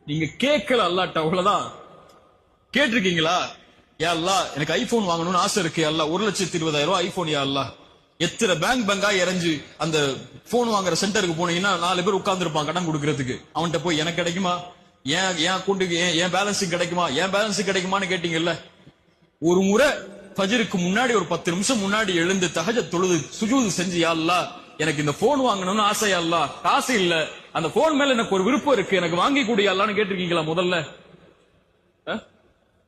நீங்க கேட்கல அல்லாட்ட, அவ்வளவுதான். கேட்டிருக்கீங்களா? யா அல்லாஹ் எனக்கு ஐபோன் வாங்கணும்னு ஆசை இருக்கு, அல்லாஹ் 1,20,000 ஐபோன் யா அல்லாஹ். எத்தனை பேங்கா இறஞ்சு அந்த போன் வாங்குற சென்டருக்கு போனீங்கன்னா 4 பேர் உட்கார்ந்து இருப்பான் கடன் கொடுக்கறதுக்கு. அவன்கிட்ட போய் எனக்கு கிடைக்குமா, என் அக்கௌண்ட்டுக்கு என் பேலன்ஸுக்கு கிடைக்குமா, என் பேலன்ஸுக்கு கிடைக்குமான்னு கேட்டீங்கல்ல. ஒரு முறை ஃபஜ்ருக்கு முன்னாடி ஒரு 10 நிமிஷம் முன்னாடி எழுந்து தஹஜ்ஜத் தொழுது சுஜூது செஞ்சு, யா அல்லாஹ் எனக்கு இந்த போன் வாங்கணும்னு ஆசை, யா அல்லாஹ் காசு இல்ல, அந்த போன் மேல எனக்கு ஒரு விருப்பம் இருக்கு, எனக்கு வாங்கி கொடு யா அல்லாஹ்னு கேட்டிருக்கீங்களா முதல்ல?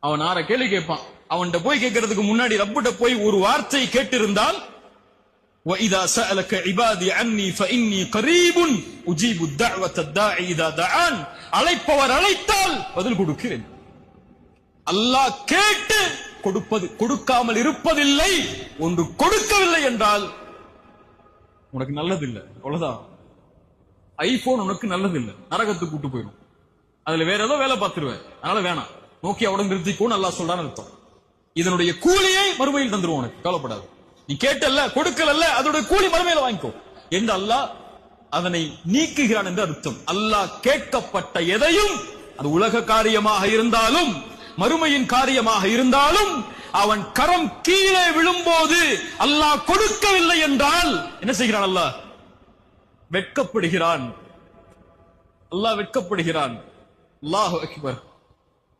அவன் 6 கேள்வி கேட்பான். அவன்கிட்ட போய் கேட்கறதுக்கு முன்னாடி ரப்பிட்ட போய் ஒரு வார்த்தை கேட்டிருந்தால், وَإِذَا سَأَلَكَ عِبَادِي عَنِّي فَإِنِّي قَرِيبٌ أُجِيبُ الدَّعْوَةَ الدَّاعِ إِذَا دَعَانِ, அழைப்பவர் அழைத்தால் பதில் கொடுக்கிறேன். அல்லாஹ் கேட்டு கொடுப்பது, கொடுக்காமல் இருப்பதில்லை. ஒன்று கொடுக்கவில்லை என்றால் உனக்கு நல்லதில்லை, அவ்வளவுதான். ஐபோன் உனக்கு நல்லதில்லை, நரகத்துக்கு கூட்டு போயிடும். அதுல வேற ஏதோ வேலை பார்த்துருவேன், அதனால வேணாம், நோக்கியாவோட நிறுத்திக்கோ அல்லாஹ் சொல்றான்னு அர்த்தம். இதனுடைய கூலியை மறுமையில் தந்துருவோம், உனக்கு கவலைப்படாது. நீ கேட்டல்ல, கொடுக்கல, அதோட கூலி மறுமையில வாங்கிக்கோ என்று அல்லாஹ் அதனை நீக்குகிறான் என்று அர்த்தம். அல்லாஹ் கேட்கப்பட்ட எதையும், அது உலக காரியமாக இருந்தாலும் மறுமையின் காரியமாக இருந்தாலும், அவன் கரம் கீழே விழும்போது அல்லாஹ் கொடுக்கவில்லை என்றால் என்ன செய்கிறான்? அல்லாஹ் வெட்கப்படுகிறான். அல்லாஹ் வெட்கப்படுகிறான். அல்லாஹு அக்பர்,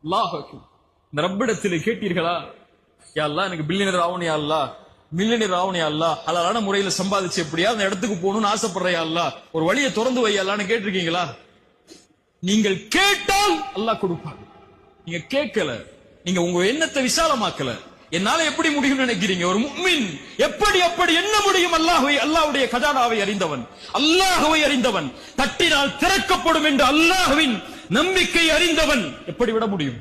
அல்லாஹு அக்பர். இந்த ரப்பிடத்தில் கேட்டீர்களா, யா அல்லாஹ் எனக்கு பில்லியனர் ஆகணும், யா அல்லாஹ் மில்லியனர் ஆகணும், யா அல்லாஹ் ஹலாலான முறையில சம்பாதிச்சு எப்படியா அந்த இடத்துக்கு போகணும்னு ஆசைப்படுற, யா அல்லாஹ் ஒரு வழியை திறந்து வை யா அல்லாஹ்னு கேட்டிருக்கீங்களா? நீங்கள் கேட்டால் அல்லாஹ் கொடுப்பான். நீங்க கேட்கல, நீங்க உங்க எண்ணத்தை விசாலமாக்கல. என்னால எப்படி முடியும் நினைக்கிறீங்க? ஒரு முஃமின் எப்படி என்ன முடியும்? அல்லாஹ்வுடைய கஜானாவை அறிந்தவன், அல்லாஹ்வை அறிந்தவன், தட்டினால் திறக்கப்படும் என்று அல்லாஹ்வின் நம்பிக்கை அறிந்தவன் எப்படி விட முடியும்?